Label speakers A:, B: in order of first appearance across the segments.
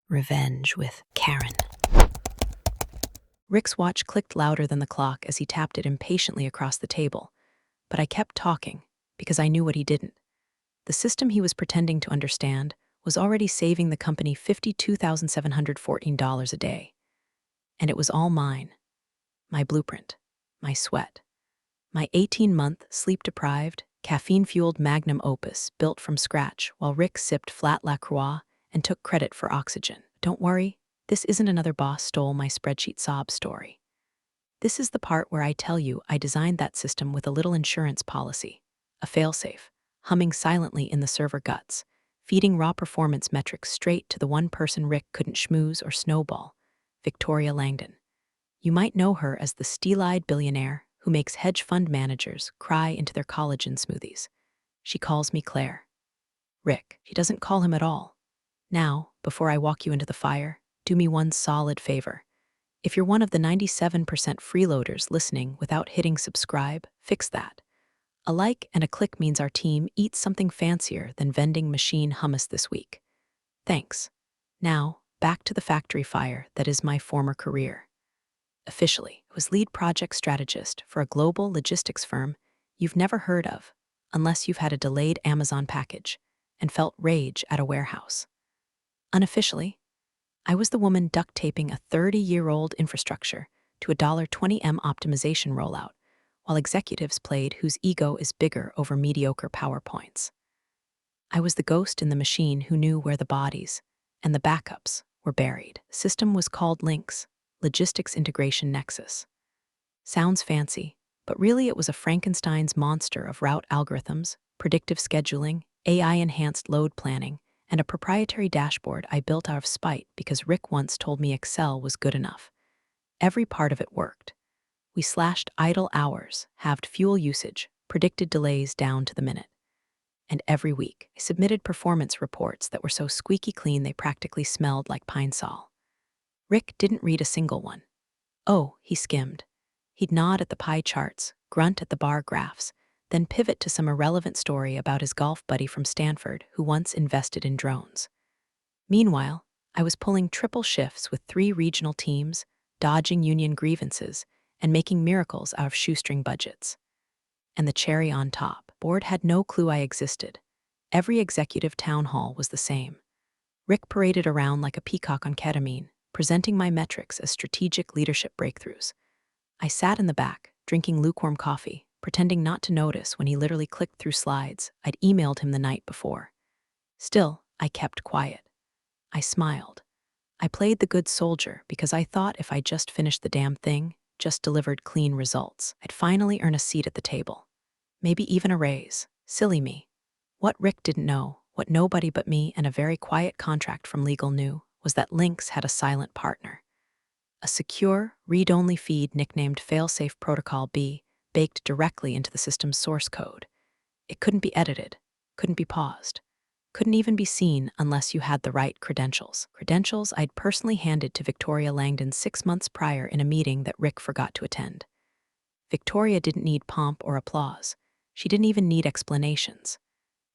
A: Revenge with Karen. Rick's watch clicked louder than the clock as he tapped it impatiently across the table, but I kept talking because I knew what he didn't. The system he was pretending to understand was already saving the company $52,714 a day. And it was all mine. My blueprint, my sweat, my 18-month, sleep-deprived, caffeine-fueled magnum opus built from scratch while Rick sipped flat LaCroix and took credit for oxygen. Don't worry, this isn't another boss stole my spreadsheet sob story. This is the part where I tell you I designed that system with a little insurance policy, a failsafe, humming silently in the server guts, feeding raw performance metrics straight to the one person Rick couldn't schmooze or snowball, Victoria Langdon. You might know her as the steel-eyed billionaire who makes hedge fund managers cry into their collagen smoothies. She calls me Claire. Rick, she doesn't call him at all. Now, before I walk you into the fire, do me one solid favor. If you're one of the 97% freeloaders listening without hitting subscribe, fix that. A like and a click means our team eats something fancier than vending machine hummus this week. Thanks. Now, back to the factory fire that is my former career. Officially, I was lead project strategist for a global logistics firm you've never heard of, unless you've had a delayed Amazon package and felt rage at a warehouse. Unofficially, I was the woman duct taping a 30-year-old infrastructure to a $20M optimization rollout, while executives played whose ego is bigger over mediocre PowerPoints. I was the ghost in the machine who knew where the bodies and the backups were buried. The system was called Links, Logistics Integration Nexus. Sounds fancy, but really it was a Frankenstein's monster of route algorithms, predictive scheduling, AI-enhanced load planning, and a proprietary dashboard I built out of spite because Rick once told me Excel was good enough. Every part of it worked. We slashed idle hours, halved fuel usage, predicted delays down to the minute. And every week, I submitted performance reports that were so squeaky clean they practically smelled like Pine Sol. Rick didn't read a single one. Oh, he skimmed. He'd nod at the pie charts, grunt at the bar graphs, then pivot to some irrelevant story about his golf buddy from Stanford who once invested in drones. Meanwhile, I was pulling triple shifts with 3 regional teams, dodging union grievances, and making miracles out of shoestring budgets. And the cherry on top, board had no clue I existed. Every executive town hall was the same. Rick paraded around like a peacock on ketamine, presenting my metrics as strategic leadership breakthroughs. I sat in the back, drinking lukewarm coffee, pretending not to notice when he literally clicked through slides I'd emailed him the night before. Still, I kept quiet. I smiled. I played the good soldier because I thought if I just finished the damn thing, just delivered clean results, I'd finally earn a seat at the table. Maybe even a raise. Silly me. What Rick didn't know, what nobody but me and a very quiet contract from legal knew, was that Lynx had a silent partner. A secure, read-only feed nicknamed Failsafe Protocol B baked directly into the system's source code. It couldn't be edited, couldn't be paused, couldn't even be seen unless you had the right credentials. Credentials I'd personally handed to Victoria Langdon 6 months prior in a meeting that Rick forgot to attend. Victoria didn't need pomp or applause. She didn't even need explanations.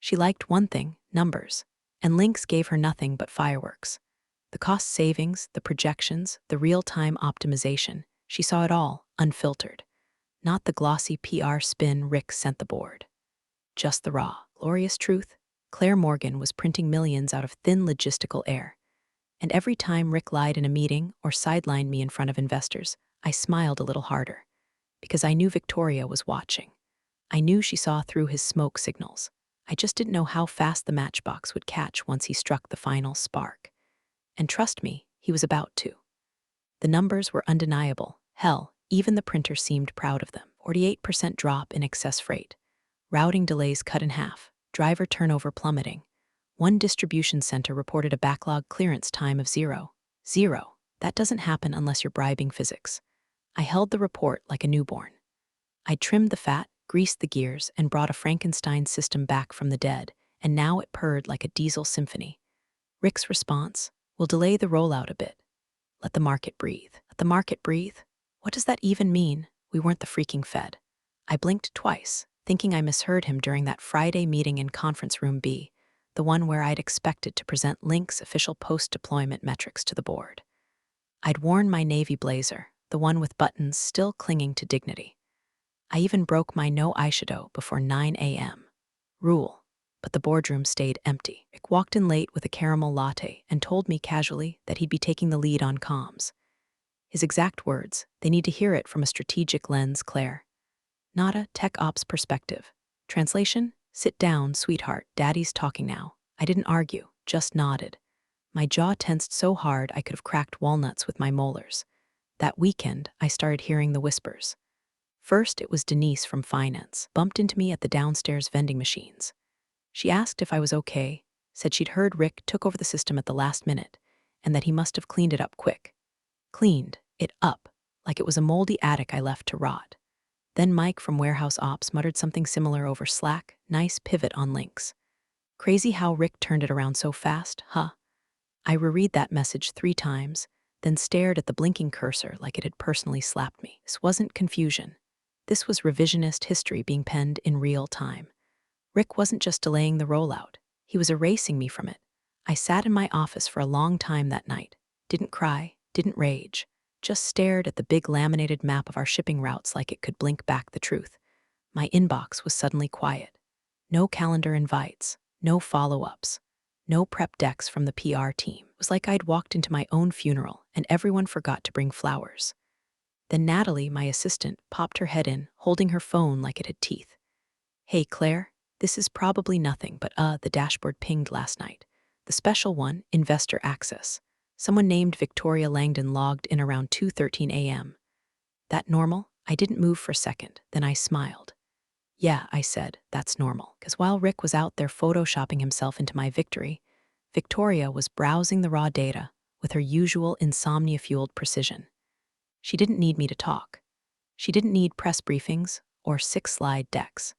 A: She liked one thing, numbers, and Lynx gave her nothing but fireworks. The cost savings, the projections, the real-time optimization, she saw it all, unfiltered. Not the glossy PR spin Rick sent the board. Just the raw, glorious truth. Claire Morgan was printing millions out of thin logistical air. And every time Rick lied in a meeting or sidelined me in front of investors, I smiled a little harder. Because I knew Victoria was watching. I knew she saw through his smoke signals. I just didn't know how fast the matchbox would catch once he struck the final spark. And trust me, he was about to. The numbers were undeniable. Hell, even the printer seemed proud of them. 48% drop in excess freight. Routing delays cut in half. Driver turnover plummeting. One distribution center reported a backlog clearance time of 0. 0. That doesn't happen unless you're bribing physics. I held the report like a newborn. I trimmed the fat, greased the gears, and brought a Frankenstein system back from the dead, and now it purred like a diesel symphony. Rick's response: "We'll delay the rollout a bit. Let the market breathe." Let the market breathe? What does that even mean? We weren't the freaking Fed. I blinked twice, thinking I misheard him during that Friday meeting in Conference Room B, the one where I'd expected to present Link's official post-deployment metrics to the board. I'd worn my navy blazer, the one with buttons still clinging to dignity. I even broke my no eyeshadow before 9 a.m. rule, but the boardroom stayed empty. Rick walked in late with a caramel latte and told me casually that he'd be taking the lead on comms. His exact words, "They need to hear it from a strategic lens, Claire. Not a tech ops perspective." Translation: "Sit down, sweetheart, daddy's talking now." I didn't argue, just nodded. My jaw tensed so hard I could have cracked walnuts with my molars. That weekend, I started hearing the whispers. First, it was Denise from finance, bumped into me at the downstairs vending machines. She asked if I was okay, said she'd heard Rick took over the system at the last minute, and that he must have cleaned it up quick. Cleaned it up, like it was a moldy attic I left to rot. Then Mike from Warehouse Ops muttered something similar over Slack, nice pivot on links. Crazy how Rick turned it around so fast, huh? I reread that message 3 times, then stared at the blinking cursor like it had personally slapped me. This wasn't confusion. This was revisionist history being penned in real time. Rick wasn't just delaying the rollout. He was erasing me from it. I sat in my office for a long time that night. Didn't cry, didn't rage. Just stared at the big laminated map of our shipping routes like it could blink back the truth. My inbox was suddenly quiet. No calendar invites, no follow-ups, no prep decks from the PR team. It was like I'd walked into my own funeral and everyone forgot to bring flowers. Then Natalie, my assistant, popped her head in, holding her phone like it had teeth. "Hey, Claire, this is probably nothing, but the dashboard pinged last night. The special one, investor access. Someone named Victoria Langdon logged in around 2:13 a.m. That normal?" I didn't move for a second, then I smiled. "Yeah," I said, "that's normal." Because while Rick was out there photoshopping himself into my victory, Victoria was browsing the raw data with her usual insomnia-fueled precision. She didn't need me to talk. She didn't need press briefings or 6-slide decks.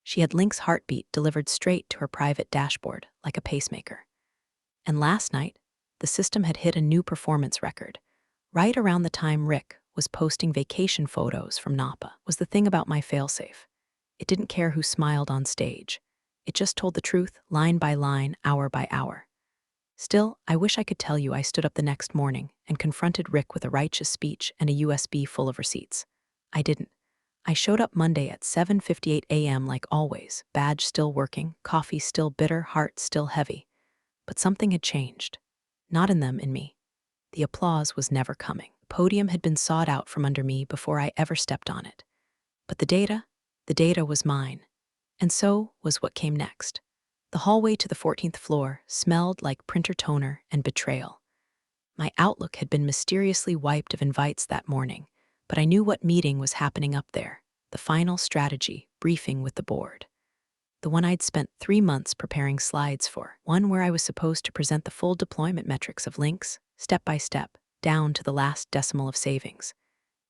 A: She had Link's heartbeat delivered straight to her private dashboard like a pacemaker. And last night, the system had hit a new performance record. Right around the time Rick was posting vacation photos from Napa was the thing about my failsafe. It didn't care who smiled on stage. It just told the truth, line by line, hour by hour. Still, I wish I could tell you I stood up the next morning and confronted Rick with a righteous speech and a USB full of receipts. I didn't. I showed up Monday at 7:58 a.m. like always, badge still working, coffee still bitter, heart still heavy. But something had changed. Not in them, in me. The applause was never coming. The podium had been sawed out from under me before I ever stepped on it. But the data was mine. And so was what came next. The hallway to the 14th floor smelled like printer toner and betrayal. My Outlook had been mysteriously wiped of invites that morning, but I knew what meeting was happening up there, the final strategy briefing with the board. The one I'd spent 3 months preparing slides for, one where I was supposed to present the full deployment metrics of links, step by step, down to the last decimal of savings.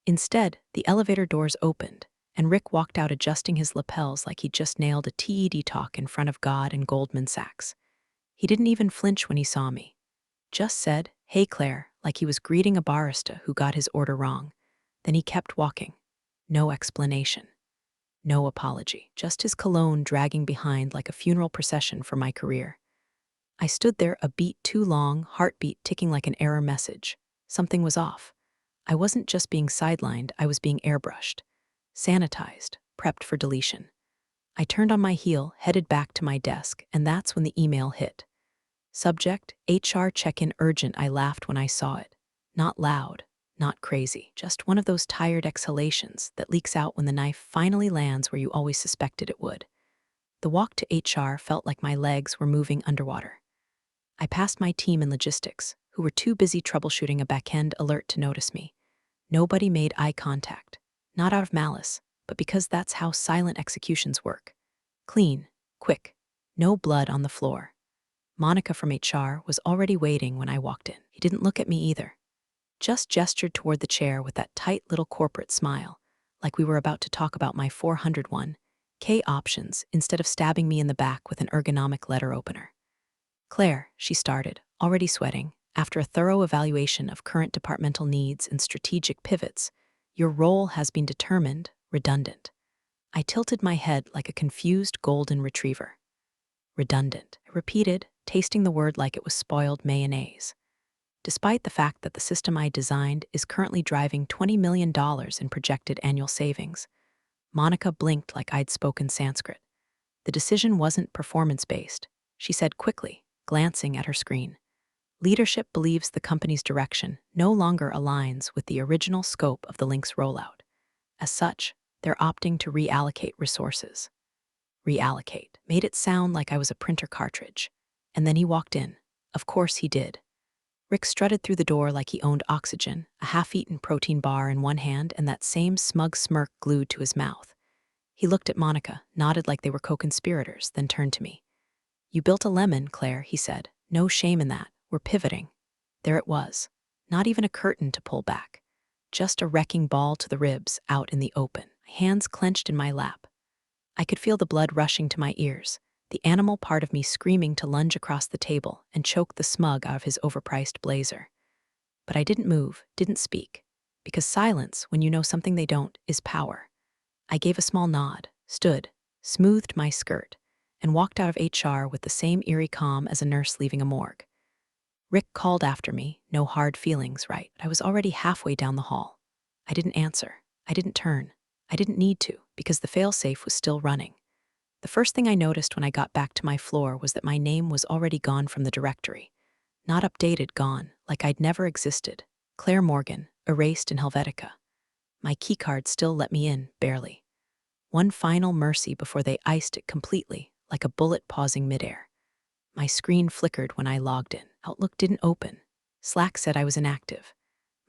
A: Instead, the elevator doors opened, and Rick walked out adjusting his lapels like he'd just nailed a TED talk in front of God and Goldman Sachs. He didn't even flinch when he saw me. Just said, "Hey, Claire," like he was greeting a barista who got his order wrong. Then he kept walking. No explanation. No apology. Just his cologne dragging behind like a funeral procession for my career. I stood there a beat too long, heartbeat ticking like an error message. Something was off. I wasn't just being sidelined, I was being airbrushed. Sanitized, prepped for deletion. I turned on my heel, headed back to my desk, and that's when the email hit. Subject, HR check-in urgent. I laughed when I saw it. Not loud, not crazy, just one of those tired exhalations that leaks out when the knife finally lands where you always suspected it would. The walk to HR felt like my legs were moving underwater. I passed my team in logistics, who were too busy troubleshooting a back-end alert to notice me. Nobody made eye contact. Not out of malice, but because that's how silent executions work. Clean, quick, no blood on the floor. Monica from HR was already waiting when I walked in. He didn't look at me either. Just gestured toward the chair with that tight little corporate smile, like we were about to talk about my 401k options instead of stabbing me in the back with an ergonomic letter opener. "Claire," she started, already sweating, "after a thorough evaluation of current departmental needs and strategic pivots, your role has been determined redundant." I tilted my head like a confused golden retriever. redundant. I repeated, tasting the word like it was spoiled mayonnaise. Despite the fact that the system I designed is currently driving $20 million in projected annual savings, Monica blinked like I'd spoken Sanskrit. The decision wasn't performance-based, she said quickly, glancing at her screen. Leadership believes the company's direction no longer aligns with the original scope of the Link's rollout. As such, they're opting to reallocate resources. Reallocate made it sound like I was a printer cartridge. And then he walked in. Of course he did. Rick strutted through the door like he owned oxygen, a half-eaten protein bar in one hand and that same smug smirk glued to his mouth. He looked at Monica, nodded like they were co-conspirators, then turned to me. "You built a lemon, Claire," he said. "No shame in that. We're pivoting." There it was. Not even a curtain to pull back. Just a wrecking ball to the ribs, out in the open. My hands clenched in my lap. I could feel the blood rushing to my ears, the animal part of me screaming to lunge across the table and choke the smug out of his overpriced blazer. But I didn't move, didn't speak, because silence, when you know something they don't, is power. I gave a small nod, stood, smoothed my skirt, and walked out of HR with the same eerie calm as a nurse leaving a morgue. Rick called after me, no hard feelings, right? I was already halfway down the hall. I didn't answer. I didn't turn. I didn't need to, because the failsafe was still running. The first thing I noticed when I got back to my floor was that my name was already gone from the directory. Not updated, gone, like I'd never existed. Claire Morgan, erased in Helvetica. My keycard still let me in, barely. One final mercy before they iced it completely, like a bullet pausing midair. My screen flickered when I logged in. Outlook didn't open. Slack said I was inactive.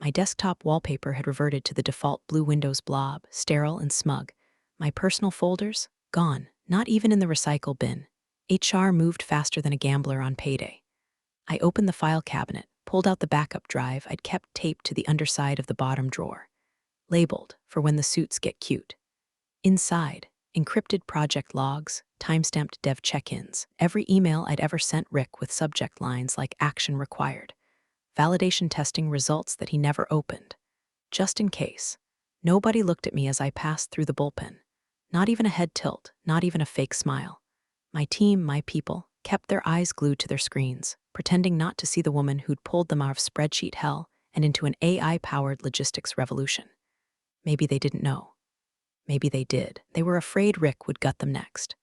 A: My desktop wallpaper had reverted to the default blue Windows blob, sterile and smug. My personal folders? Gone, not even in the recycle bin. HR moved faster than a gambler on payday. I opened the file cabinet, pulled out the backup drive I'd kept taped to the underside of the bottom drawer. Labeled, for when the suits get cute. Inside, encrypted project logs, timestamped dev check-ins, every email I'd ever sent Rick with subject lines like action required. Validation testing results that he never opened. Just in case. Nobody looked at me as I passed through the bullpen. Not even a head tilt, not even a fake smile. My team, my people, kept their eyes glued to their screens, pretending not to see the woman who'd pulled them out of spreadsheet hell and into an AI-powered logistics revolution. Maybe they didn't know. Maybe they did. They were afraid Rick would gut them next.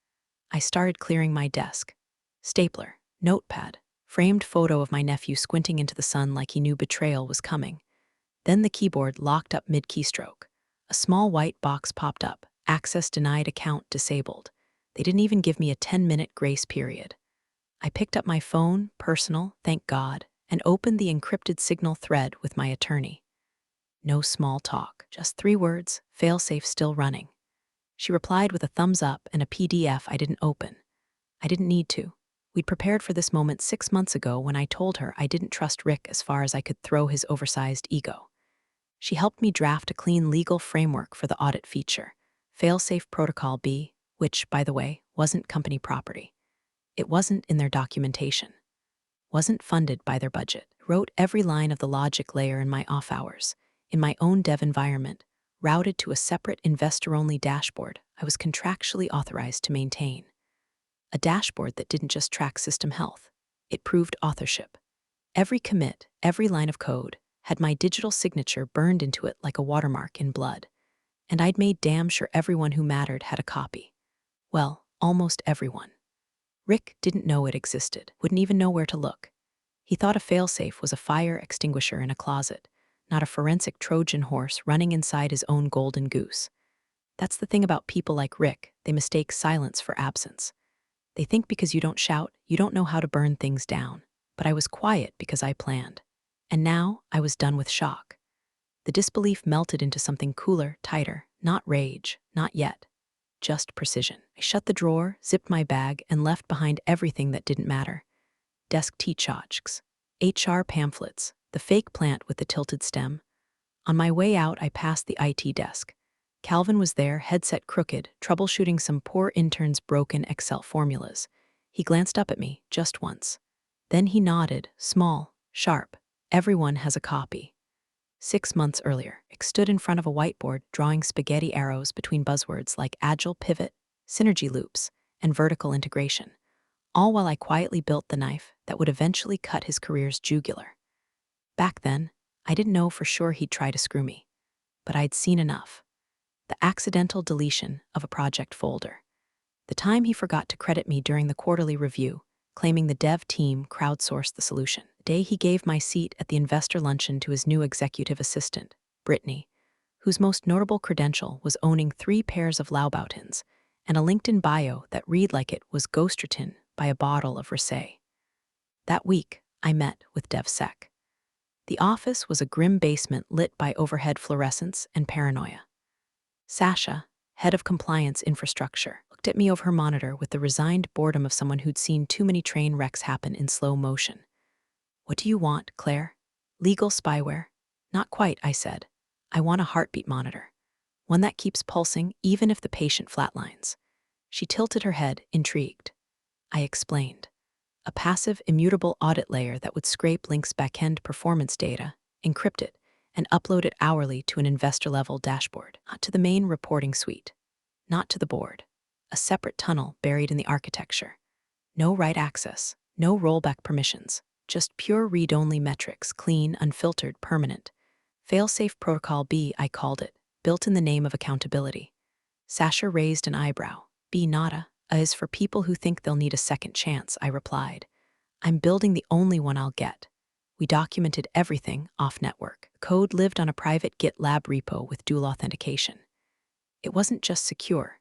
A: I started clearing my desk. Stapler, notepad, framed photo of my nephew squinting into the sun like he knew betrayal was coming. Then the keyboard locked up mid-keystroke. A small white box popped up, access denied, account disabled. They didn't even give me a 10-minute grace period. I picked up my phone, personal, thank God, and opened the encrypted signal thread with my attorney. No small talk, just 3 words, failsafe still running. She replied with a thumbs up and a PDF I didn't open. I didn't need to. We'd prepared for this moment 6 months ago when I told her I didn't trust Rick as far as I could throw his oversized ego. She helped me draft a clean legal framework for the audit feature, Failsafe Protocol B, which, by the way, wasn't company property. It wasn't in their documentation. Wasn't funded by their budget. Wrote every line of the logic layer in my off hours, in my own dev environment, routed to a separate investor-only dashboard I was contractually authorized to maintain. A dashboard that didn't just track system health. It proved authorship. Every commit, every line of code, had my digital signature burned into it like a watermark in blood. And I'd made damn sure everyone who mattered had a copy. Well, almost everyone. Rick didn't know it existed, wouldn't even know where to look. He thought a failsafe was a fire extinguisher in a closet, not a forensic Trojan horse running inside his own golden goose. That's the thing about people like Rick, they mistake silence for absence. They think because you don't shout, you don't know how to burn things down. But I was quiet because I planned. And now I was done with shock. The disbelief melted into something cooler, tighter, not rage, not yet. Just precision. I shut the drawer, zipped my bag, and left behind everything that didn't matter. Desk tea-tchotchks, HR pamphlets, the fake plant with the tilted stem. On my way out, I passed the IT desk. Calvin was there, headset crooked, troubleshooting some poor intern's broken Excel formulas. He glanced up at me, just once. Then he nodded, small, sharp. Everyone has a copy. 6 months earlier, Rick stood in front of a whiteboard drawing spaghetti arrows between buzzwords like agile pivot, synergy loops, and vertical integration. all while I quietly built the knife that would eventually cut his career's jugular. Back then, I didn't know for sure he'd try to screw me, but I'd seen enough. The accidental deletion of a project folder. The time he forgot to credit me during the quarterly review, claiming the dev team crowdsourced the solution. The day he gave my seat at the investor luncheon to his new executive assistant, Brittany, whose most notable credential was owning 3 pairs of Laubautins and a LinkedIn bio that read like it was ghost-written by a bottle of Rosé. That week, I met with DevSec. The office was a grim basement lit by overhead fluorescence and paranoia. Sasha, head of compliance infrastructure, looked at me over her monitor with the resigned boredom of someone who'd seen too many train wrecks happen in slow motion. "What do you want, Claire? Legal spyware?" "Not quite," I said. "I want a heartbeat monitor. One that keeps pulsing even if the patient flatlines." She tilted her head, intrigued. I explained. A passive, immutable audit layer that would scrape Link's backend performance data, encrypt it, and upload it hourly to an investor-level dashboard, not to the main reporting suite, not to the board. A separate tunnel buried in the architecture. No write access, no rollback permissions, just pure read-only metrics, clean, unfiltered, permanent. Fail-safe protocol B, I called it, built in the name of accountability. Sasha raised an eyebrow. B nada. A is for people who think they'll need a second chance, I replied. I'm building the only one I'll get. We documented everything off-network. Code lived on a private GitLab repo with dual authentication. It wasn't just secure.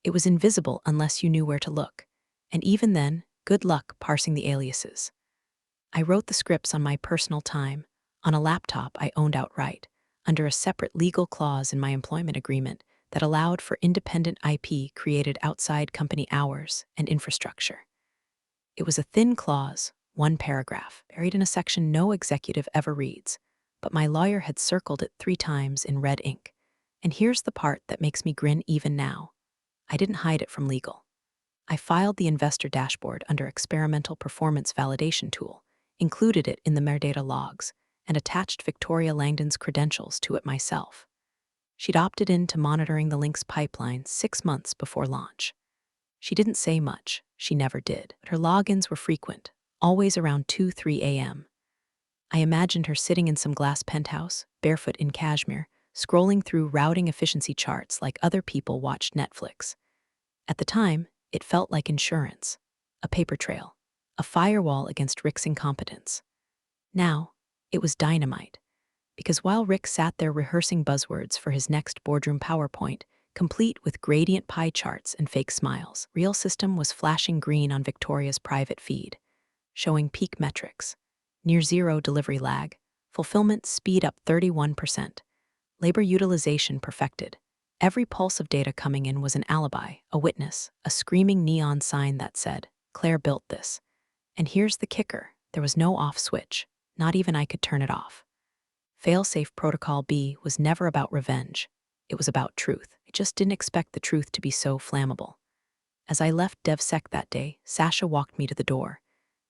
A: It was invisible unless you knew where to look. And even then, good luck parsing the aliases. I wrote the scripts on my personal time, on a laptop I owned outright, under a separate legal clause in my employment agreement that allowed for independent IP created outside company hours and infrastructure. It was a thin clause, 1 paragraph, buried in a section no executive ever reads, but my lawyer had circled it 3 times in red ink. And here's the part that makes me grin even now. I didn't hide it from legal. I filed the investor dashboard under experimental performance validation tool, included it in the metadata logs, and attached Victoria Langdon's credentials to it myself. She'd opted into monitoring the Link's pipeline 6 months before launch. She didn't say much, she never did, but her logins were frequent, always around 2-3 a.m. I imagined her sitting in some glass penthouse, barefoot in cashmere, scrolling through routing efficiency charts like other people watched Netflix. At the time, it felt like insurance, a paper trail, a firewall against Rick's incompetence. Now, it was dynamite. Because while Rick sat there rehearsing buzzwords for his next boardroom PowerPoint, complete with gradient pie charts and fake smiles, Real System was flashing green on Victoria's private feed, showing peak metrics, near zero delivery lag, fulfillment speed up 31%, labor utilization perfected. Every pulse of data coming in was an alibi, a witness, a screaming neon sign that said, "Claire built this." And here's the kicker, there was no off switch, not even I could turn it off. Failsafe Protocol B was never about revenge. It was about truth. I just didn't expect the truth to be so flammable. As I left DevSec that day, Sasha walked me to the door.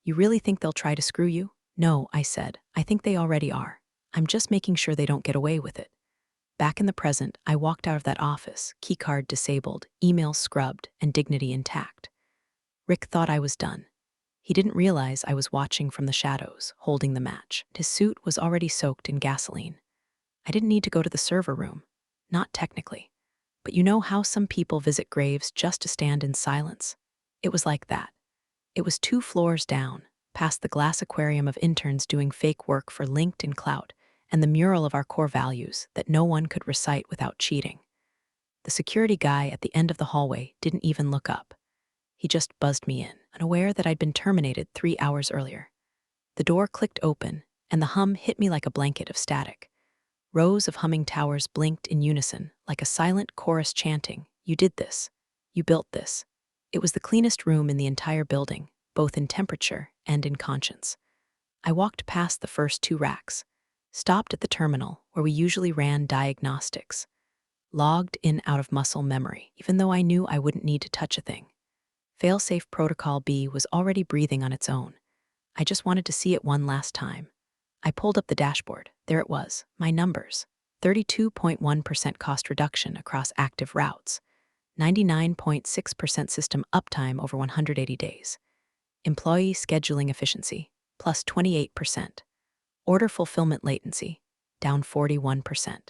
A: "You really think they'll try to screw you?" "No," I said. "I think they already are. I'm just making sure they don't get away with it." Back in the present, I walked out of that office, keycard disabled, emails scrubbed, and dignity intact. Rick thought I was done. He didn't realize I was watching from the shadows, holding the match. His suit was already soaked in gasoline. I didn't need to go to the server room. Not technically. But you know how some people visit graves just to stand in silence? It was like that. It was 2 floors down, past the glass aquarium of interns doing fake work for LinkedIn clout, and the mural of our core values that no one could recite without cheating. The security guy at the end of the hallway didn't even look up. He just buzzed me in, unaware that I'd been terminated 3 hours earlier. The door clicked open, and the hum hit me like a blanket of static. Rows of humming towers blinked in unison, like a silent chorus chanting, "You did this. You built this." It was the cleanest room in the entire building, both in temperature and in conscience. I walked past the first 2 racks, stopped at the terminal where we usually ran diagnostics, logged in out of muscle memory, even though I knew I wouldn't need to touch a thing. Failsafe Protocol B was already breathing on its own. I just wanted to see it one last time. I pulled up the dashboard. There it was, my numbers. 32.1% cost reduction across active routes. 99.6% system uptime over 180 days. Employee scheduling efficiency, plus 28%. Order fulfillment latency, down 41%.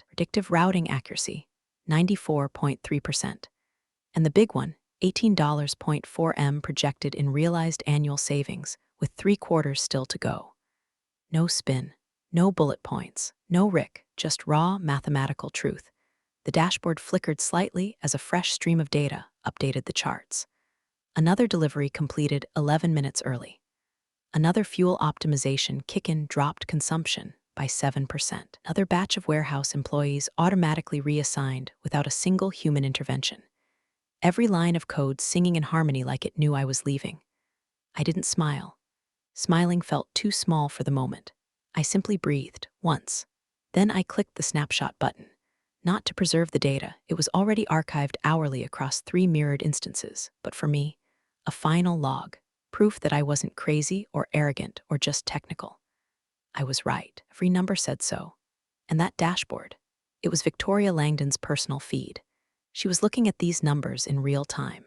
A: Predictive routing accuracy, 94.3%. And the big one, $18.4 projected in realized annual savings, with 3/4 still to go. No spin, no bullet points, no Rick, just raw mathematical truth. The dashboard flickered slightly as a fresh stream of data updated the charts. Another delivery completed 11 minutes early. Another fuel optimization kick-in dropped consumption by 7%. Another batch of warehouse employees automatically reassigned without a single human intervention. Every line of code singing in harmony like it knew I was leaving. I didn't smile. Smiling felt too small for the moment. I simply breathed, once. Then I clicked the snapshot button. Not to preserve the data, it was already archived hourly across 3 mirrored instances, but for me, a final log, proof that I wasn't crazy or arrogant or just technical. I was right. Every number said so. And that dashboard, it was Victoria Langdon's personal feed. She was looking at these numbers in real time,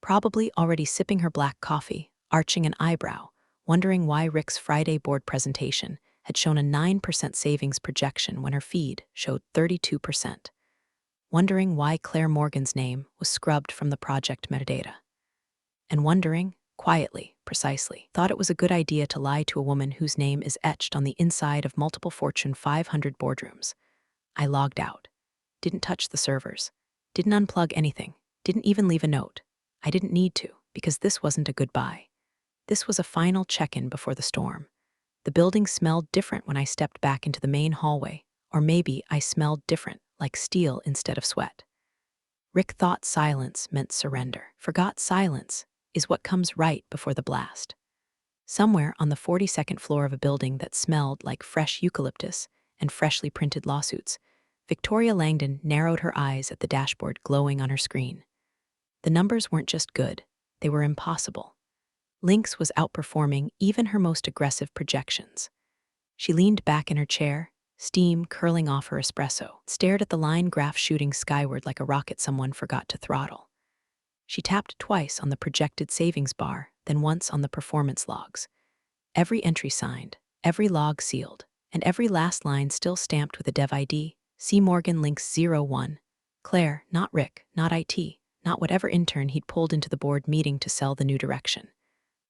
A: probably already sipping her black coffee, arching an eyebrow, wondering why Rick's Friday board presentation had shown a 9% savings projection when her feed showed 32%, wondering why Claire Morgan's name was scrubbed from the project metadata, and wondering, quietly, precisely, thought it was a good idea to lie to a woman whose name is etched on the inside of multiple Fortune 500 boardrooms. I logged out, didn't touch the servers, didn't unplug anything, didn't even leave a note. I didn't need to, because this wasn't a goodbye. This was a final check-in before the storm. The building smelled different when I stepped back into the main hallway, or maybe I smelled different, like steel instead of sweat. Rick thought silence meant surrender. Forgot silence is what comes right before the blast. Somewhere on the 42nd floor of a building that smelled like fresh eucalyptus and freshly printed lawsuits, Victoria Langdon narrowed her eyes at the dashboard glowing on her screen. The numbers weren't just good, they were impossible. Lynx was outperforming even her most aggressive projections. She leaned back in her chair, steam curling off her espresso, stared at the line graph shooting skyward like a rocket someone forgot to throttle. She tapped twice on the projected savings bar, then once on the performance logs. Every entry signed, every log sealed, and every last line still stamped with a dev ID, C. Morgan Lynx 01. Claire, not Rick, not IT, not whatever intern he'd pulled into the board meeting to sell the new direction.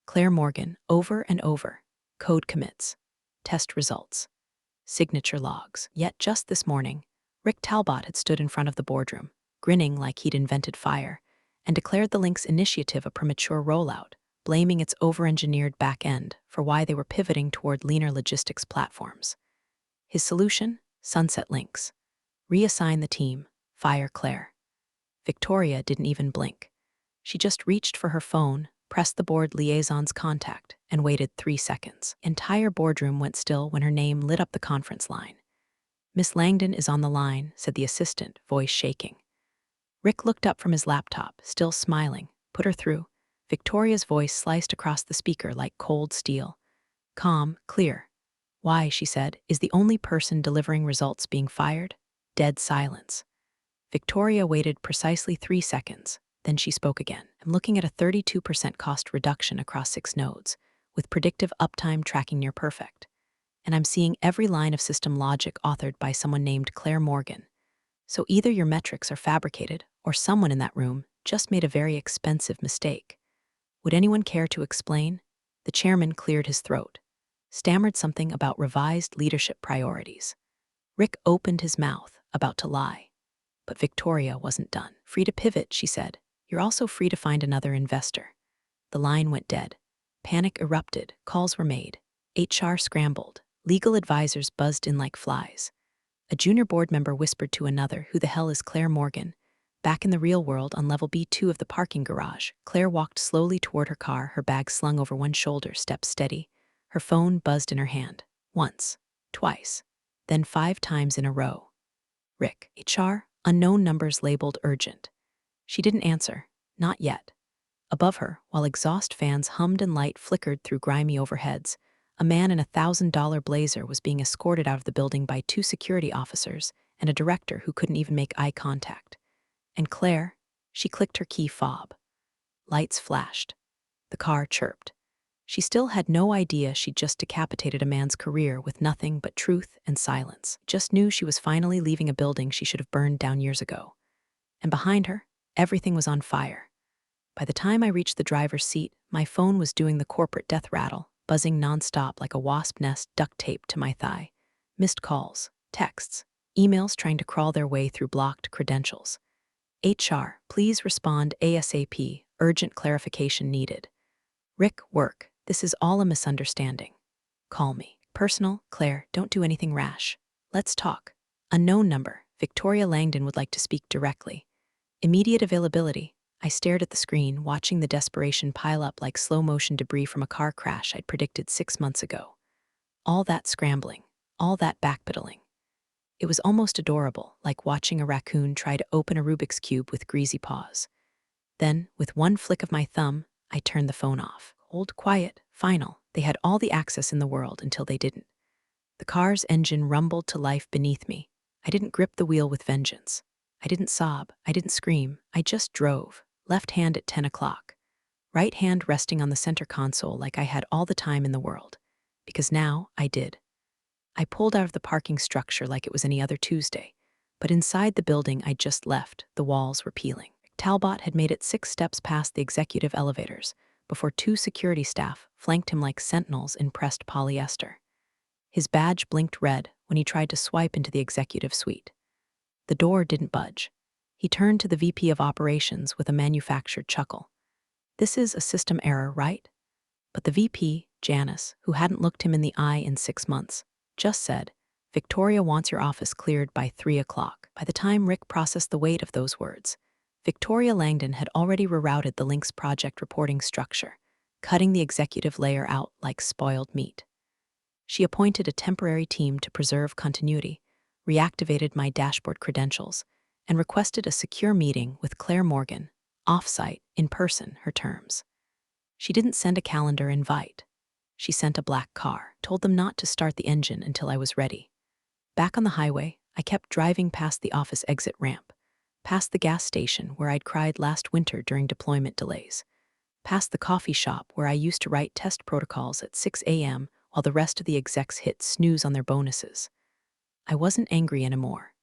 A: Claire Morgan, over and over. Code commits. Test results. Signature logs. Yet just this morning, Rick Talbot had stood in front of the boardroom, grinning like he'd invented fire, and declared the Lynx initiative a premature rollout, blaming its over-engineered back end for why they were pivoting toward leaner logistics platforms. His solution? Sunset Lynx. Reassign the team. Fire Claire. Victoria didn't even blink. She just reached for her phone, pressed the board liaison's contact, and waited 3 seconds. Entire boardroom went still when her name lit up the conference line. "Miss Langdon is on the line," said the assistant, voice shaking. Rick looked up from his laptop, still smiling, put her through. Victoria's voice sliced across the speaker like cold steel. Calm, clear. "Why," she said, "is the only person delivering results being fired?" Dead silence. Victoria waited precisely 3 seconds. Then she spoke again. "I'm looking at a 32% cost reduction across 6 nodes, with predictive uptime tracking near perfect. And I'm seeing every line of system logic authored by someone named Claire Morgan. So either your metrics are fabricated, or someone in that room just made a very expensive mistake. Would anyone care to explain?" The chairman cleared his throat, stammered something about revised leadership priorities. Rick opened his mouth, about to lie. But Victoria wasn't done. "Free to pivot," she said. "You're also free to find another investor." The line went dead. Panic erupted, calls were made. HR scrambled. Legal advisors buzzed in like flies. A junior board member whispered to another, "Who the hell is Claire Morgan?" Back in the real world, on level B2 of the parking garage, Claire walked slowly toward her car, her bag slung over one shoulder, steps steady. Her phone buzzed in her hand. Once, twice, then 5 times in a row. "Rick, HR?" Unknown numbers labeled urgent. She didn't answer. Not yet. Above her, while exhaust fans hummed and light flickered through grimy overheads, a man in a $1,000 blazer was being escorted out of the building by 2 security officers and a director who couldn't even make eye contact. And Claire, she clicked her key fob. Lights flashed. The car chirped. She still had no idea she'd just decapitated a man's career with nothing but truth and silence. Just knew she was finally leaving a building she should have burned down years ago. And behind her, everything was on fire. By the time I reached the driver's seat, my phone was doing the corporate death rattle, buzzing nonstop like a wasp nest duct taped to my thigh. Missed calls, texts, emails trying to crawl their way through blocked credentials. HR, please respond ASAP, urgent clarification needed. Rick, work, this is all a misunderstanding. Call me. Personal, Claire, don't do anything rash. Let's talk. Unknown number, Victoria Langdon would like to speak directly. Immediate availability. I stared at the screen, watching the desperation pile up like slow-motion debris from a car crash I'd predicted 6 months ago. All that scrambling, all that backpedaling. It was almost adorable, like watching a raccoon try to open a Rubik's Cube with greasy paws. Then, with one flick of my thumb, I turned the phone off. Cold, quiet, final. They had all the access in the world until they didn't. The car's engine rumbled to life beneath me. I didn't grip the wheel with vengeance. I didn't sob. I didn't scream. I just drove, left hand at 10 o'clock. Right hand resting on the center console like I had all the time in the world. Because now I did. I pulled out of the parking structure like it was any other Tuesday. But inside the building I'd just left, the walls were peeling. Talbot had made it 6 steps past the executive elevators before 2 security staff flanked him like sentinels in pressed polyester. His badge blinked red when he tried to swipe into the executive suite. The door didn't budge. He turned to the VP of operations with a manufactured chuckle. This is a system error, right? But the VP, Janice, who hadn't looked him in the eye in 6 months, just said, Victoria wants your office cleared by 3 o'clock. By the time Rick processed the weight of those words, Victoria Langdon had already rerouted the Link's project reporting structure, cutting the executive layer out like spoiled meat. She appointed a temporary team to preserve continuity, reactivated my dashboard credentials, and requested a secure meeting with Claire Morgan, off-site, in person, her terms. She didn't send a calendar invite. She sent a black car, told them not to start the engine until I was ready. Back on the highway, I kept driving past the office exit ramp, past the gas station where I'd cried last winter during deployment delays, past the coffee shop where I used to write test protocols at 6 a.m. while the rest of the execs hit snooze on their bonuses. I wasn't angry anymore.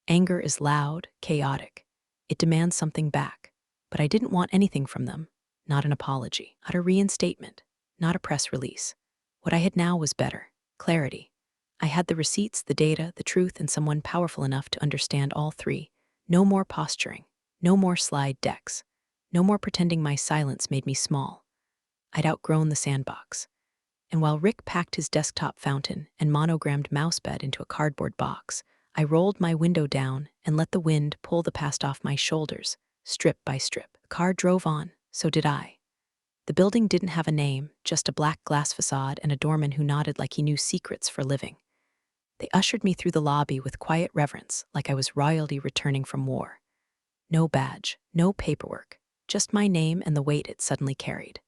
A: Anger is loud, chaotic. It demands something back, but I didn't want anything from them, not an apology, not a reinstatement, not a press release. What I had now was better, clarity. I had the receipts, the data, the truth, and someone powerful enough to understand all three. No more posturing, no more slide decks, no more pretending my silence made me small. I'd outgrown the sandbox. And while Rick packed his desktop fountain and monogrammed mousebed into a cardboard box, I rolled my window down and let the wind pull the past off my shoulders, strip by strip. The car drove on, so did I. The building didn't have a name, just a black glass facade and a doorman who nodded like he knew secrets for living. They ushered me through the lobby with quiet reverence, like I was royalty returning from war. No badge, no paperwork, just my name and the weight it suddenly carried.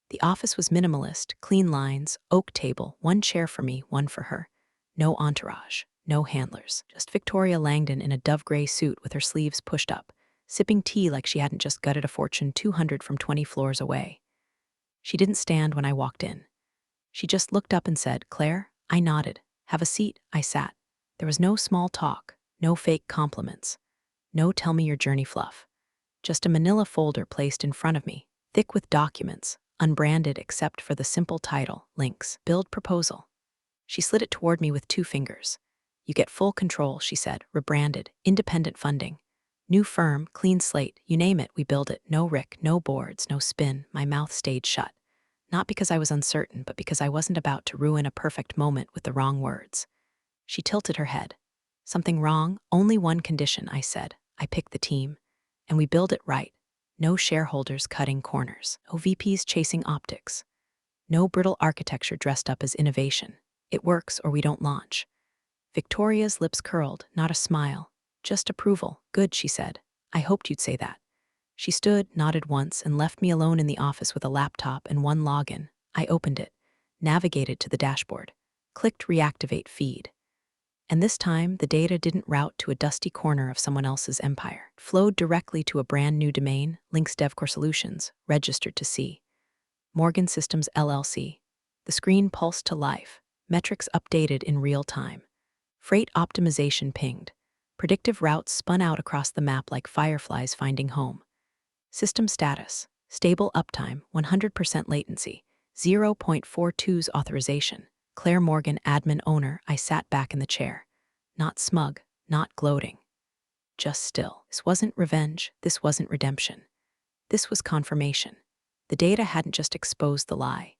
A: The office was minimalist, clean lines, oak table, 1 chair for me, 1 for her. No entourage, no handlers, just Victoria Langdon in a dove-gray suit with her sleeves pushed up, sipping tea like she hadn't just gutted a fortune 200 from 20 floors away. She didn't stand when I walked in. She just looked up and said, Claire? I nodded. Have a seat. I sat. There was no small talk, no fake compliments, no tell me your journey fluff. Just a manila folder placed in front of me, thick with documents, unbranded except for the simple title, Links, Build Proposal. She slid it toward me with 2 fingers. You get full control, she said, rebranded, independent funding. New firm, clean slate, you name it, we build it. No Rick, no boards, no spin. My mouth stayed shut. Not because I was uncertain, but because I wasn't about to ruin a perfect moment with the wrong words. She tilted her head. Something wrong? Only one condition, I said. I pick the team. And we build it right. No shareholders cutting corners. No VPs chasing optics. No brittle architecture dressed up as innovation. It works or we don't launch. Victoria's lips curled, not a smile. Just approval. Good, she said. I hoped you'd say that. She stood, nodded once, and left me alone in the office with a laptop and 1 login. I opened it, navigated to the dashboard, clicked reactivate feed. And this time, the data didn't route to a dusty corner of someone else's empire. It flowed directly to a brand new domain, Links DevCore Solutions, registered to C. Morgan Systems LLC. The screen pulsed to life, metrics updated in real time. Freight optimization pinged. Predictive routes spun out across the map like fireflies finding home. System status: stable uptime, 100% latency, 0.42's authorization. Claire Morgan, admin owner. I sat back in the chair. Not smug, not gloating. Just still. This wasn't revenge, this wasn't redemption. This was confirmation. The data hadn't just exposed the lie.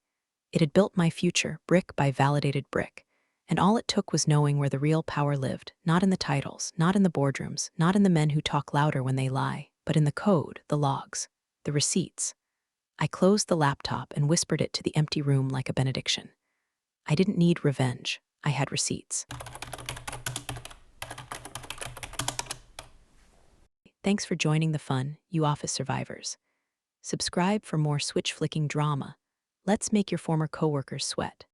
A: It had built my future, brick by validated brick. And all it took was knowing where the real power lived, not in the titles, not in the boardrooms, not in the men who talk louder when they lie, but in the code, the logs, the receipts. I closed the laptop and whispered it to the empty room like a benediction. I didn't need revenge. I had receipts. Thanks for joining the fun, you office survivors. Subscribe for more switch-flicking drama. Let's make your former coworkers sweat.